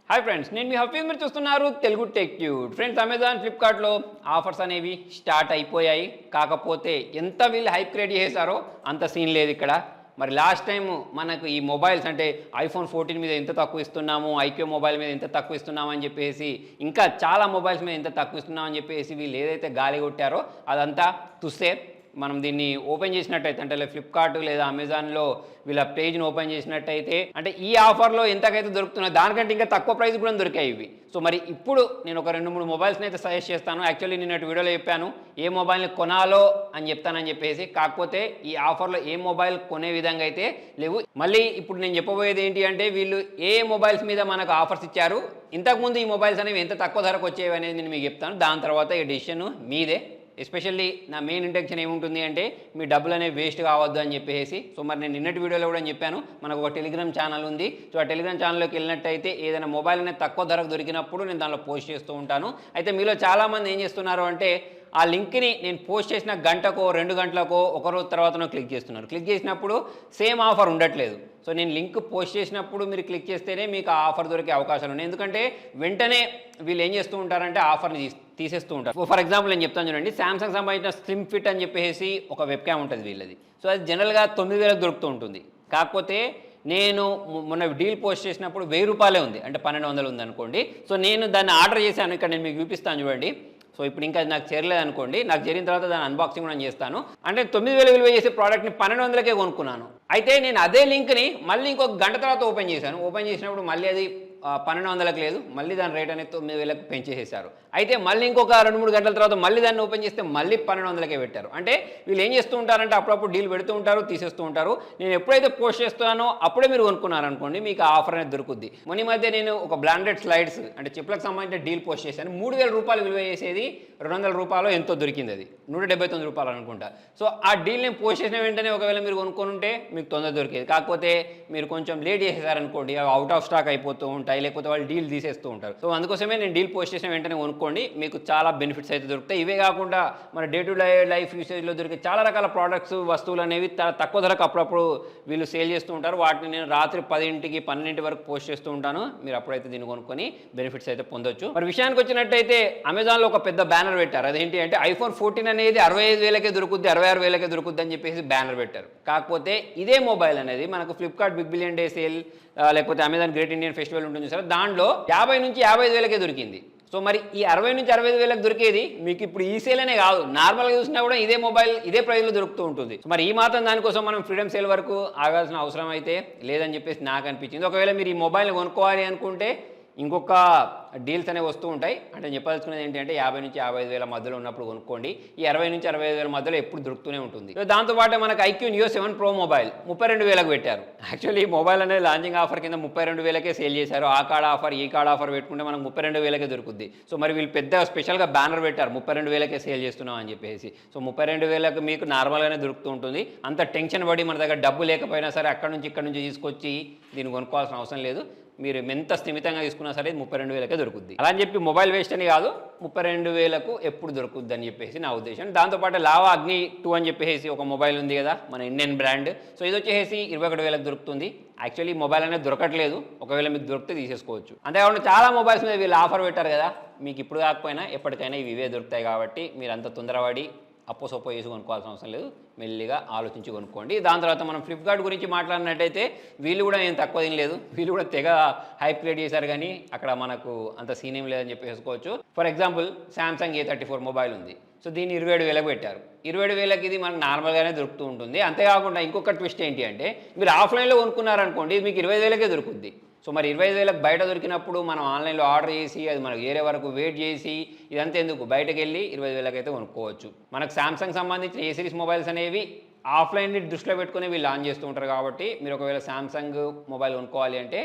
Hi friends, నేను మీ హఫీజ్. మీరు చూస్తున్నారు తెలుగు టెక్ ట్యూడ్. ఫ్రెండ్స్, అమెజాన్ ఫ్లిప్కార్ట్లో ఆఫర్స్ అనేవి స్టార్ట్ అయిపోయాయి. కాకపోతే ఎంత వీళ్ళు హైప్ క్రియేట్ చేశారో అంత సీన్ లేదు ఇక్కడ. మరి లాస్ట్ టైం మనకు ఈ మొబైల్స్ అంటే ఐఫోన్ 14 మీద ఎంత తక్కువ ఇస్తున్నాము, ఐక్యూ మొబైల్ మీద ఎంత తక్కువ ఇస్తున్నాము అని చెప్పేసి, ఇంకా చాలా మొబైల్స్ మీద ఎంత తక్కువ ఇస్తున్నామని చెప్పేసి వీళ్ళు ఏదైతే గాలి కొట్టారో అదంతా తుస్సే. మనం దీన్ని ఓపెన్ చేసినట్టయితే అంటే ఫ్లిప్కార్ట్ లేదా అమెజాన్లో వీళ్ళ పేజ్ని ఓపెన్ చేసినట్టయితే అంటే ఈ ఆఫర్లో ఎంతకైతే దొరుకుతున్నాయి దానికంటే ఇంకా తక్కువ ప్రైస్ కూడా దొరికాయి ఇవి. సో మరి ఇప్పుడు నేను ఒక 2-3 మొబైల్స్ని అయితే సజెస్ట్ చేస్తాను. యాక్చువల్లీ నిన్నటి వీడియోలో చెప్పాను ఏ మొబైల్ని కొనాలో అని చెప్తానని చెప్పేసి. కాకపోతే ఈ ఆఫర్లో ఏ మొబైల్ కొనే విధంగా అయితే లేవు. మళ్ళీ ఇప్పుడు నేను చెప్పబోయేది ఏంటి అంటే వీళ్ళు ఏ మొబైల్స్ మీద మనకు ఆఫర్స్ ఇచ్చారు, ఇంతకుముందు ఈ మొబైల్స్ అనేవి ఎంత తక్కువ ధరకు వచ్చేవి అనేది నేను మీకు చెప్తాను. దాని తర్వాత ఈ డెసిషన్ మీదే. ఎస్పెషల్లీ నా మెయిన్ ఇంటెన్షన్ ఏముంటుంది అంటే మీ డబ్బులు అనేవి వేస్ట్ కావద్దు అని చెప్పేసి. సో మరి నేను నిన్నటి వీడియోలో కూడా చెప్పాను మనకు ఒక టెలిగ్రామ్ ఛానల్ ఉంది. సో ఆ టెలిగ్రామ్ ఛానల్లోకి వెళ్ళినట్టయితే ఏదైనా మొబైల్ అనేది తక్కువ ధరకు దొరికినప్పుడు నేను దానిలో పోస్ట్ చేస్తూ ఉంటాను. అయితే మీలో చాలామంది ఏం చేస్తున్నారు అంటే ఆ లింక్ని నేను పోస్ట్ చేసిన గంటకో 2 గంటలకో ఒకరోజు తర్వాతనో క్లిక్ చేస్తున్నారు. క్లిక్ చేసినప్పుడు సేమ్ ఆఫర్ ఉండట్లేదు. సో నేను లింక్ పోస్ట్ చేసినప్పుడు మీరు క్లిక్ చేస్తేనే మీకు ఆ ఆఫర్ దొరికే అవకాశాలు ఉన్నాయి. ఎందుకంటే వెంటనే వీళ్ళు ఏం చేస్తూ ఉంటారంటే ఆఫర్ని తీసేస్తూ ఉంటారు. ఫర్ ఎగ్జాంపుల్ నేను చెప్తాను చూడండి, శాంసంగ్ సంబంధించిన స్లిమ్ ఫిట్ అని చెప్పేసి ఒక వెబ్ క్యామ్ ఉంటుంది వీళ్ళది. సో అది జనరల్గా 9,000 దొరుకుతూ ఉంటుంది. కాకపోతే నేను మొన్న డీల్ పోస్ట్ చేసినప్పుడు 1,000 రూపాయలే ఉంది, అంటే 1,200 ఉంది అనుకోండి. సో నేను దాన్ని ఆర్డర్ చేశాను. ఇక్కడ నేను మీకు చూపిస్తాను చూడండి. సో ఇప్పుడు ఇంకా నాకు చేరలేదు అనుకోండి, నాకు చేరిన తర్వాత దాని అన్బాక్సింగ్ కూడా చేస్తాను. అంటే 9,000 విలువ చేసే ప్రోడక్ట్ని 1,200కే కొనుక్కున్నాను. అయితే నేను అదే లింక్ని మళ్ళీ ఇంకొక గంట తర్వాత ఓపెన్ చేశాను. ఓపెన్ చేసినప్పుడు మళ్ళీ అది 1,200కి లేదు, మళ్ళీ దాని రేట్ అనేది 9,000కి పెంచేసేసారు. అయితే మళ్ళీ ఇంకొక 2-3 గంటల తర్వాత మళ్ళీ దాన్ని ఓపెన్ చేస్తే మళ్ళీ 1,200కే పెట్టారు. అంటే వీళ్ళు ఏం చేస్తూ ఉంటారంటే అప్పుడప్పుడు డీల్ పెడుతూ ఉంటారు, తీసేస్తూ ఉంటారు. నేను ఎప్పుడైతే పోస్ట్ చేస్తానో అప్పుడే మీరు కొనుక్కున్నారనుకోండి మీకు ఆఫర్ అనేది దొరుకుద్ది. మొన్న మధ్య నేను ఒక బ్రాండెడ్ స్లైడ్స్ అంటే చెప్పులకు సంబంధించిన డీల్ పోస్ట్ చేశాను. 3,000 రూపాయలు విలువ చేసేది 200 రూపాయలు ఎంతో దొరికింది, అది 179 రూపాయలు అనుకుంటా. సో ఆ డీల్ నేను పోస్ట్ చేసిన వెంటనే ఒకవేళ మీరు కొనుక్కొని ఉంటే మీకు తొందర దొరికేది. కాకపోతే మీరు కొంచెం లేట్ చేసేసారనుకోండి, అవుట్ ఆఫ్ స్టాక్ అయిపోతూ ఉంటాయి, లేకపోతే వాళ్ళు డీల్ తీసేస్తూ ఉంటారు. సో అందుకోసమే నేను డీల్ పోస్ట్ చేసిన వెంటనే కొనుక్కోండి, మీకు చాలా బెనిఫిట్స్ అయితే దొరుకుతాయి. ఇవే కాకుండా మన డే టు డే లైఫ్ యూసేజ్లో దొరికే చాలా రకాల ప్రోడక్ట్స్ వస్తువులు అనేవి తక్కువ ధరకు అప్పుడప్పుడు వీళ్ళు సేల్ చేస్తూ ఉంటారు. వాటిని నేను రాత్రి 10ంటికి 12ంటి వరకు పోస్ట్ చేస్తూ ఉంటాను. మీరు అప్పుడైతే దీన్ని కొనుక్కొని బెనిఫిట్స్ అయితే పొందొచ్చు. మరి విషయానికి వచ్చినట్టయితే అమెజాన్లో ఒక పెద్ద బ్యానర్ పెట్టారు. అదేంటి అంటే ఐఫోన్ 14 అనేది 65,000కే దొరుకుద్ది, 66,000కే దొరుకుద్ది అని చెప్పేసి బ్యానర్ పెట్టారు. కాకపోతే ఇదే మొబైల్ అనేది మనకు Flipkart big billion day sale లేకపోతే అమెజాన్ గ్రేట్ ఇండియన్ ఫెస్టివల్ ఉంటుంది సార్, దాంట్లో 50 నుంచి 55,000కే దొరికింది. సో మరి ఈ 60 నుంచి 65,000కి దొరికేది మీకు ఇప్పుడు ఈ సేల్ అనే కాదు, నార్మల్గా చూసినా కూడా ఇదే మొబైల్ ఇదే ప్రైస్లో దొరుకుతూ ఉంటుంది. మరి ఈ మాత్రం దానికోసం మనం ఫ్రీడమ్ సేల్ వరకు ఆగాల్సిన అవసరం అయితే లేదని చెప్పేసి నాకు అనిపించింది. ఒకవేళ మీరు ఈ మొబైల్ని కొనుక్కోవాలి అనుకుంటే ఇంకొక డీల్స్ అనేవి వస్తూ ఉంటాయి. అంటే నేను చెప్పాల్సుకునేది ఏంటంటే 50 నుంచి 55,000 మధ్యలో ఉన్నప్పుడు కొనుక్కోండి. ఈ 60 నుంచి 65,000 మధ్యలో ఎప్పుడు దొరుకుతూనే ఉంటుంది. దాంతోపాటు మనకు ఐక్యూ నియో 7 ప్రో మొబైల్ 32,000కి పెట్టారు. యాక్చువల్లీ ఈ మొబైల్ అనేది లాంచింగ్ ఆఫర్ కింద 32,000కే సేల్ చేశారు. ఆ కార్డ్ ఆఫర్ ఈ కార్డ్ ఆఫర్ పెట్టుకుంటే మనకు 32,000కే దొరుకుద్ది. సో మరి వీళ్ళు పెద్ద స్పెషల్గా బ్యానర్ పెట్టారు 32,000కే సేల్ చేస్తున్నాం అని చెప్పేసి. సో 32,000కి మీకు నార్మల్గానే దొరుకుతూ ఉంటుంది. అంత టెన్షన్ పడి మన దగ్గర డబ్బు లేకపోయినా సరే అక్కడ నుంచి ఇక్కడ నుంచి తీసుకొచ్చి దీన్ని కొనుక్కోవాల్సిన అవసరం లేదు. మీరు ఎంత స్థిమితంగా తీసుకున్నా సరే 32,000కే దొరుకుద్ది. అలా అని చెప్పి మొబైల్ వేస్ట్ అని కాదు, 32,000కు ఎప్పుడు దొరుకుద్ది అని చెప్పేసి నా ఉద్దేశం. దాంతోపాటు లావా అగ్ని 2 అని చెప్పేసి ఒక మొబైల్ ఉంది కదా, మన ఇండియన్ బ్రాండ్. సో ఇది వచ్చేసి 21,000కి దొరుకుతుంది. యాక్చువల్లీ మొబైల్ అనేది దొరకట్లేదు, ఒకవేళ మీకు దొరికితే తీసేసుకోవచ్చు. అంతేకాకుండా చాలా మొబైల్స్ మీద వీళ్ళు ఆఫర్ పెట్టారు కదా, మీకు ఇప్పుడు కాకపోయినా ఎప్పటికైనా ఇవే దొరుకుతాయి. కాబట్టి మీరు అంత తొందరపడి అప్పో చేసి కొనుక్కోవాల్సిన అవసరం లేదు, మెల్లిగా ఆలోచించి కొనుక్కోండి. దాని తర్వాత మనం ఫ్లిప్కార్ట్ గురించి మాట్లాడినట్టయితే వీళ్ళు కూడా ఏం తక్కువ తినలేదు, వీళ్ళు కూడా తెగ హైప్ క్రియేట్ చేశారు. కానీ అక్కడ మనకు అంత సీన్ ఏం లేదని చెప్పేసుకోవచ్చు. For example Samsung A34 mobile ఉంది. సో దీన్ని 27,000కి పెట్టారు. 27,000కి ఇది మనకు నార్మల్గానే దొరుకుతూ ఉంటుంది. అంతేకాకుండా ఇంకొక ట్విస్ట్ ఏంటి అంటే మీరు ఆఫ్లైన్లో కొనుక్కున్నారనుకోండి మీకు 20,000కే దొరుకుద్ది. సో మరి 25,000కి బయట దొరికినప్పుడు మనం ఆన్లైన్లో ఆర్డర్ చేసి అది మనకు వేరే వరకు వెయిట్ చేసి ఇదంతా ఎందుకు, బయటకు వెళ్ళి 20,000కి అయితే కొనుక్కోవచ్చు. మనకు శాంసంగ్ సంబంధించిన ఏ సిరీస్ మొబైల్స్ అనేవి ఆఫ్లైన్ని దృష్టిలో పెట్టుకుని వీళ్ళు లాంచ్ చేస్తూ ఉంటారు. కాబట్టి మీరు ఒకవేళ శాంసంగ్ మొబైల్ కొనుక్కోవాలి అంటే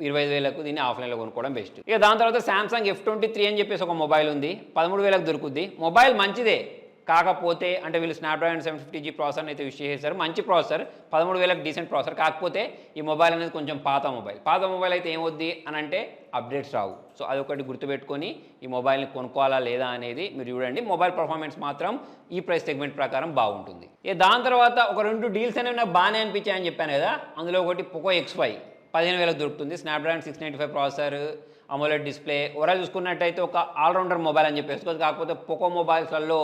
25,000కు దీన్ని ఆఫ్లైన్లో కొనుక్కోవడం బెస్ట్. ఇక దాని తర్వాత శాంసంగ్ F23 అని చెప్పేసి ఒక మొబైల్ ఉంది, 13,000కి దొరుకుద్ది. మొబైల్ మంచిదే, కాకపోతే అంటే వీళ్ళు స్నాప్డ్రాగన్ 750G ప్రాసెసర్ని అయితే యూస్ చేశారు. మంచి ప్రాసెసర్, 13,000కి డీసెంట్ ప్రాసెసర్. కాకపోతే ఈ మొబైల్ అనేది కొంచెం పాత మొబైల్ అయితే ఏమవుద్ది అని అంటే అప్డేట్స్ రావు. సో అదొకటి గుర్తుపెట్టుకొని ఈ మొబైల్ని కొనుక్కోవాలా లేదా అనేది మీరు చూడండి. మొబైల్ పర్ఫార్మెన్స్ మాత్రం ఈ ప్రైస్ సెగ్మెంట్ ప్రకారం బాగుంటుంది. దాని తర్వాత ఒక 2 డీల్స్ అనేవి నాకు బాగానే అనిపించాయని చెప్పాను కదా, అందులో ఒకటి పోకో X5 15,000కి దొరుకుతుంది. Snapdragon 695 processor, AMOLED display. Overall చూసుకున్నట్టయితే ఒక ఆల్రౌండర్ మొబైల్ అని చెప్పేసుకోవచ్చు. కాకపోతే పోకో మొబైల్స్లలో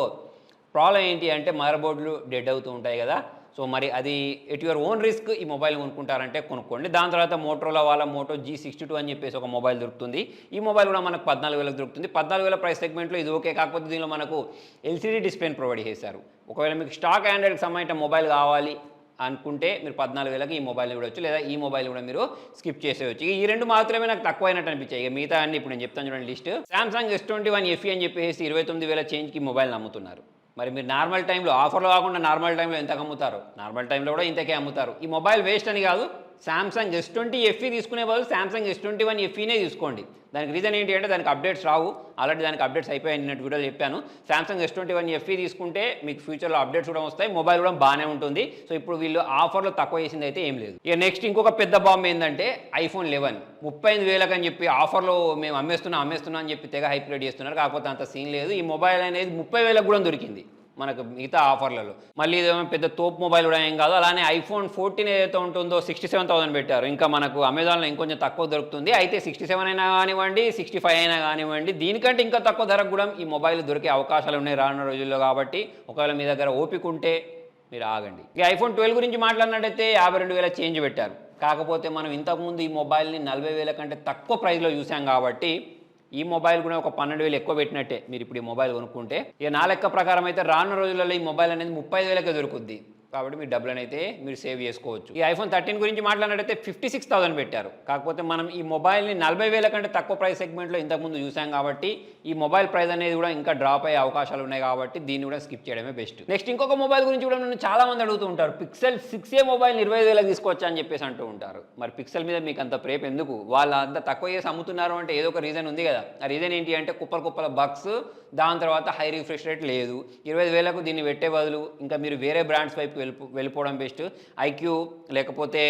ప్రాబ్లం ఏంటి అంటే మదర్ బోర్డులు డెడ్ అవుతూ ఉంటాయి కదా. సో మరి అది ఎట్ యువర్ ఓన్ రిస్క్ ఈ మొబైల్ కొనుక్కుంటారంటే కొనుక్కోండి. దాని తర్వాత మోటరోలా వాళ్ళ మోటో G62 అని చెప్పేసి ఒక మొబైల్ దొరుకుతుంది. ఈ మొబైల్ కూడా మనకు 14,000 దొరుకుతుంది. 14,000 ప్రైస్ సెగ్మెంట్లో ఇది ఓకే. కాకపోతే దీనిలో మనకు ఎల్సీడీ డిస్ప్లేని ప్రొవైడ్ చేశారు. ఒకవేళ మీకు స్టాక్ ఆండ్రాయిడ్కి సంబంధించిన మొబైల్ కావాలి అనుకుంటే మీరు 14,000కి ఈ మొబైల్ చూడవచ్చు, లేదా ఈ మొబైల్ కూడా మీరు స్కిప్ చేసేయచ్చు. ఈ రెండు మాత్రమే నాకు తక్కువైనట్టు అనిపించాయి. ఇక మిగతా అన్ని ఇప్పుడు నేను చెప్తాను చూడండి లిస్ట్. సామ్సంగ్ S21 FE అని చెప్పేసి 29,000 చేంజ్కి మొబైల్ అమ్ముతున్నారు. మరి మీరు నార్మల్ టైంలో ఆఫర్లో కాకుండా నార్మల్ టైంలో ఎంతకు అమ్ముతారు? నార్మల్ టైంలో కూడా ఇంతకే అమ్ముతారు. ఈ మొబైల్ వేస్ట్ అని కాదు, సామ్సంగ్ S20 FE తీసుకునే బదులు సామ్సంగ్ S21 FEనే తీసుకోండి. దానికి రీజన్ ఏంటి అంటే దానికి అప్డేట్స్ రావు. ఆల్రెడీ దానికి అప్డేట్స్ అయిపోయాయి నిన్నటి వీడియోలో చెప్పాను. సామ్సంగ్ S21 FE తీసుకుంటే మీకు ఫ్యూచర్లో అప్డేట్స్ కూడా వస్తాయి, మొబైల్ కూడా బాగానే ఉంటుంది. సో ఇప్పుడు వీళ్ళు ఆఫర్లో తక్కువ చేసింది అయితే ఏం లేదు. ఇక నెక్స్ట్ ఇంకొక పెద్ద బాంబు ఏంటంటే iPhone 11 35,000 అని చెప్పి ఆఫర్లో మేము అమ్మేస్తున్నా అని చెప్పి తెగ హైప్ రేట్ చేస్తున్నారు. కాకపోతే అంత సీన్ లేదు. ఈ మొబైల్ అనేది 30,000 కూడా దొరికింది మనకు మిగతా ఆఫర్లలో. మళ్ళీ ఇదేమో పెద్ద తోపు మొబైల్ కూడా ఏం కాదు. అలానే iPhone 14 ఏదైతే ఉంటుందో 67,000 పెట్టారు. ఇంకా మనకు అమెజాన్లో ఇంకొంచెం తక్కువ దొరుకుతుంది. అయితే 67 అయినా కానివ్వండి, 65 అయినా కానివ్వండి, దీనికంటే ఇంకా తక్కువ ధరకు కూడా ఈ మొబైల్ దొరికే అవకాశాలు ఉన్నాయి రానున్న రోజుల్లో. కాబట్టి ఒకవేళ మీ దగ్గర ఓపిక ఉంటే మీరు ఆగండి. ఇక iPhone 12 గురించి మాట్లాడినట్టయితే 52,000 చేంజ్ పెట్టారు. కాకపోతే మనం ఇంతకుముందు ఈ మొబైల్ని 40,000 కంటే తక్కువ ప్రైస్లో చూసాం కాబట్టి ఈ మొబైల్ కూడా ఒక 12,000 ఎక్కువ పెట్టినట్టే మీరు ఇప్పుడు ఈ మొబైల్ కొనుక్కుంటే. ఇక నా లెక్క ప్రకారం అయితే రానున్న రోజులలో ఈ మొబైల్ అనేది 35,000కే దొరుకుద్ది. కాబట్టి మీ డబ్బులను అయితే మీరు సేవ్ చేసుకోవచ్చు. ఈ iPhone 13 గురించి మాట్లాడినట్టయితే 56,000 పెట్టారు. కాకపోతే మనం ఈ మొబైల్ని 40,000 కంటే తక్కువ ప్రైస్ సెగ్మెంట్లో ఇంతకుముందు చూసాం కాబట్టి ఈ మొబైల్ ప్రైస్ అనేది కూడా ఇంకా డ్రాప్ అయ్యే అవకాశాలు ఉన్నాయి. కాబట్టి దీన్ని కూడా స్కిప్ చేయడమే బెస్ట్. నెక్స్ట్ ఇంకొక మొబైల్ గురించి కూడా నన్ను చాలా మంది అడుగుతూ ఉంటారు, పిక్సెల్ 6a మొబైల్ 25,000 తీసుకోవచ్చా అని చెప్పేసి అంటూ ఉంటారు. మరి పిక్సెల్ మీద మీకు అంత ప్రేమ ఎందుకు? వాళ్ళు అంత తక్కువ చేసి అమ్ముతున్నారు అంటే ఏదో ఒక రీజన్ ఉంది కదా. ఆ రీజన్ ఏంటి అంటే కుప్పల బగ్స్, దాని తర్వాత హై రిఫ్రెష్ రేట్ లేదు. 25,000కు దీన్ని పెట్టే బదులు ఇంకా మీరు వేరే బ్రాండ్స్ వైపు వెళ్ళిపోవడం బెస్ట్. ఐక్యూ లేకపోతే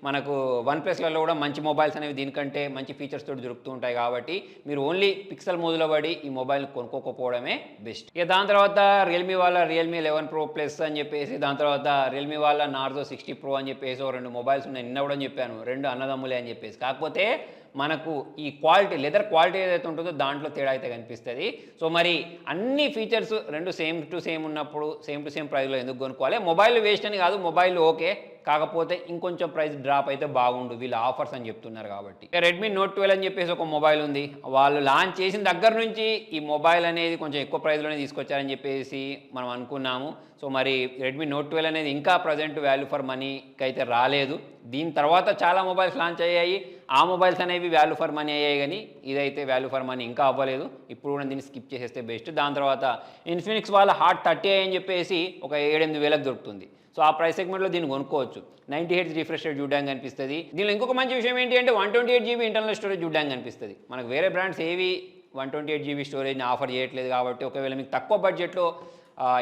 మనకు OnePlusలలో కూడా మంచి మొబైల్స్ అనేవి దీనికంటే మంచి ఫీచర్స్ తోటి దొరుకుతూ ఉంటాయి. కాబట్టి మీరు ఓన్లీ పిక్సెల్ మోజులో పడి ఈ మొబైల్ కొనుక్కోకపోవడమే బెస్ట్. ఇక దాని తర్వాత రియల్మీ వాళ్ళ Realme 11 Pro Plus అని చెప్పేసి, దాని తర్వాత రియల్మీ వాళ్ళ Narzo 60 Pro అని చెప్పేసి రెండు మొబైల్స్ ఉన్నాయి. నిన్న కూడా చెప్పాను, రెండు అన్నదమ్ములే అని చెప్పేసి. కాకపోతే మనకు ఈ క్వాలిటీ, లెదర్ క్వాలిటీ ఏదైతే ఉంటుందో దాంట్లో తేడా అయితే కనిపిస్తుంది. సో మరి అన్ని ఫీచర్స్ రెండు సేమ్ టు సేమ్ ఉన్నప్పుడు సేమ్ టు సేమ్ ప్రైస్లో ఎందుకు కొనుక్కోవాలి? మొబైల్ వేస్ట్ అని కాదు, మొబైల్ ఓకే, కాకపోతే ఇంకొంచెం ప్రైస్ డ్రాప్ అయితే బాగుండు వీళ్ళు ఆఫర్స్ అని చెప్తున్నారు కాబట్టి. రెడ్మీ Note 12 అని చెప్పేసి ఒక మొబైల్ ఉంది. వాళ్ళు లాంచ్ చేసిన దగ్గర నుంచి ఈ మొబైల్ అనేది కొంచెం ఎక్కువ ప్రైస్లోనే తీసుకొచ్చారని చెప్పేసి మనం అనుకున్నాము. సో మరి రెడ్మీ Note 12 అనేది ఇంకా ప్రజెంట్ వాల్యూ ఫర్ మనీకి అయితే రాలేదు. దీని తర్వాత చాలా మొబైల్స్ లాంచ్ అయ్యాయి, ఆ మొబైల్స్ అనేవి వాల్యూ ఫర్ మనీ అయ్యాయి, కానీ ఇదైతే వాల్యూ ఫర్ మనీ ఇంకా అవ్వలేదు. ఇప్పుడు కూడా దీన్ని స్కిప్ చేసేస్తే బెస్ట్. దాని తర్వాత ఇన్ఫినిక్స్ వాళ్ళ హాట్ 30i అని చెప్పేసి ఒక 7,000-8,000 దొరుకుతుంది. సో ఆ ప్రైస్ సెగ్మెంట్లో దీన్ని కొనుక్కోవచ్చు. 90Hz రిఫ్రెష్ రేట్ చూడడానికి కనిపిస్తుంది. దీనిలో ఇంకొక మంచి విషయం ఏంటి అంటే 128GB ఇంటర్నల్ స్టోరేజ్ చూడడానికి కనిపిస్తుంది. మనకు వేరే బ్రాండ్స్ ఏవి 128GB స్టోరేజ్ని ఆఫర్ చేయట్లేదు. కాబట్టి ఒకవేళ మీకు తక్కువ బడ్జెట్లో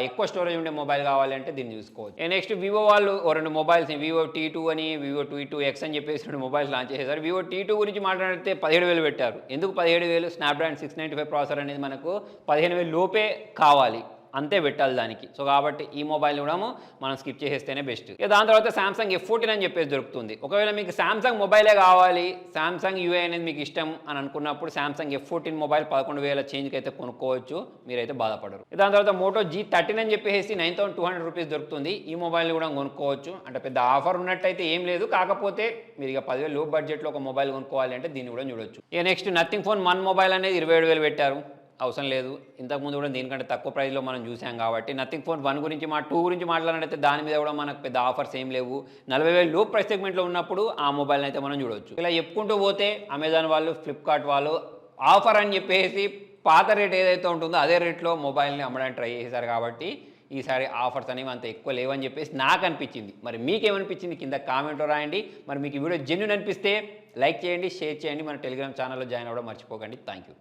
ఎక్కువ స్టోరేజ్ ఉండే మొబైల్ కావాలంటే దీన్ని చూసుకోవచ్చు. నెక్స్ట్ వివో వాళ్ళు రెండు మొబైల్స్, వివో T2 అని, వివో T2X అని చెప్పేసి రెండు మొబైల్స్ లాంచ్ చేశారు. వివో T2 గురించి మాట్లాడితే 17,000 పెట్టారు. ఎందుకు 17,000? స్నాప్డ్రాగన్ 695 ప్రాసెసర్ అనేది మనకు 15,000 లోపే కావాలి, అంతే పెట్టాలి దానికి. సో కాబట్టి ఈ మొబైల్ కూడా మనం స్కిప్ చేసేస్తేనే బెస్ట్. ఇక దాని తర్వాత సామ్సంగ్ F14 అని చెప్పేసి దొరుకుతుంది. ఒకవేళ మీకు సామ్సంగ్ మొబైలే కావాలి, సామ్సంగ్ UI అనేది మీకు ఇష్టం అని అనుకున్నప్పుడు సామ్సంగ్ F14 మొబైల్ 11,000 చేంజ్కి అయితే కొనుక్కోవచ్చు, మీరైతే బాధపడరు. దాని తర్వాత మోటో G13 అని చెప్పేసి 9,200 రూపీస్ దొరుకుతుంది. ఈ మొబైల్ కూడా కొనుక్కోవచ్చు. అంటే పెద్ద ఆఫర్ ఉన్నట్టయితే ఏం లేదు, కాకపోతే మీరు ఇక 10,000 లో బడ్జెట్లో ఒక మొబైల్ కొనుక్కోవాలి అంటే దీన్ని కూడా చూడొచ్చు. ఇక నెక్స్ట్ నథింగ్ ఫోన్ 1 మొబైల్ అనేది 27,000 పెట్టారు. అవసరం లేదు, ఇంతకుముందు కూడా దీనికంటే తక్కువ ప్రైస్లో మనం చూసాం కాబట్టి. నథింగ్ ఫోన్ 1 గురించి 2 గురించి మాట్లాడినట్టయితే దాని మీద కూడా మనకు పెద్ద ఆఫర్స్ ఏం లేవు. 40,000 లో ప్రైస్ సెగ్మెంట్లో ఉన్నప్పుడు ఆ మొబైల్ని అయితే మనం చూడవచ్చు. ఇలా చెప్పుకుంటూ పోతే అమెజాన్ వాళ్ళు, ఫ్లిప్కార్ట్ వాళ్ళు ఆఫర్ అని చెప్పేసి పాత రేట్ ఏదైతే ఉంటుందో అదే రేట్లో మొబైల్ని అమ్మడానికి ట్రై చేశారు. కాబట్టి ఈసారి ఆఫర్స్ అనేవి అంత ఎక్కువ లేవని చెప్పేసి నాకు అనిపించింది. మరి మీకేమనిపించింది కింద కామెంట్లో రాయండి. మరి మీకు ఈ వీడియో జెన్యూన్ అనిపిస్తే లైక్ చేయండి, షేర్ చేయండి, మన టెలిగ్రామ్ ఛానల్లో జాయిన్ అవ్వడం మర్చిపోకండి. Thank you.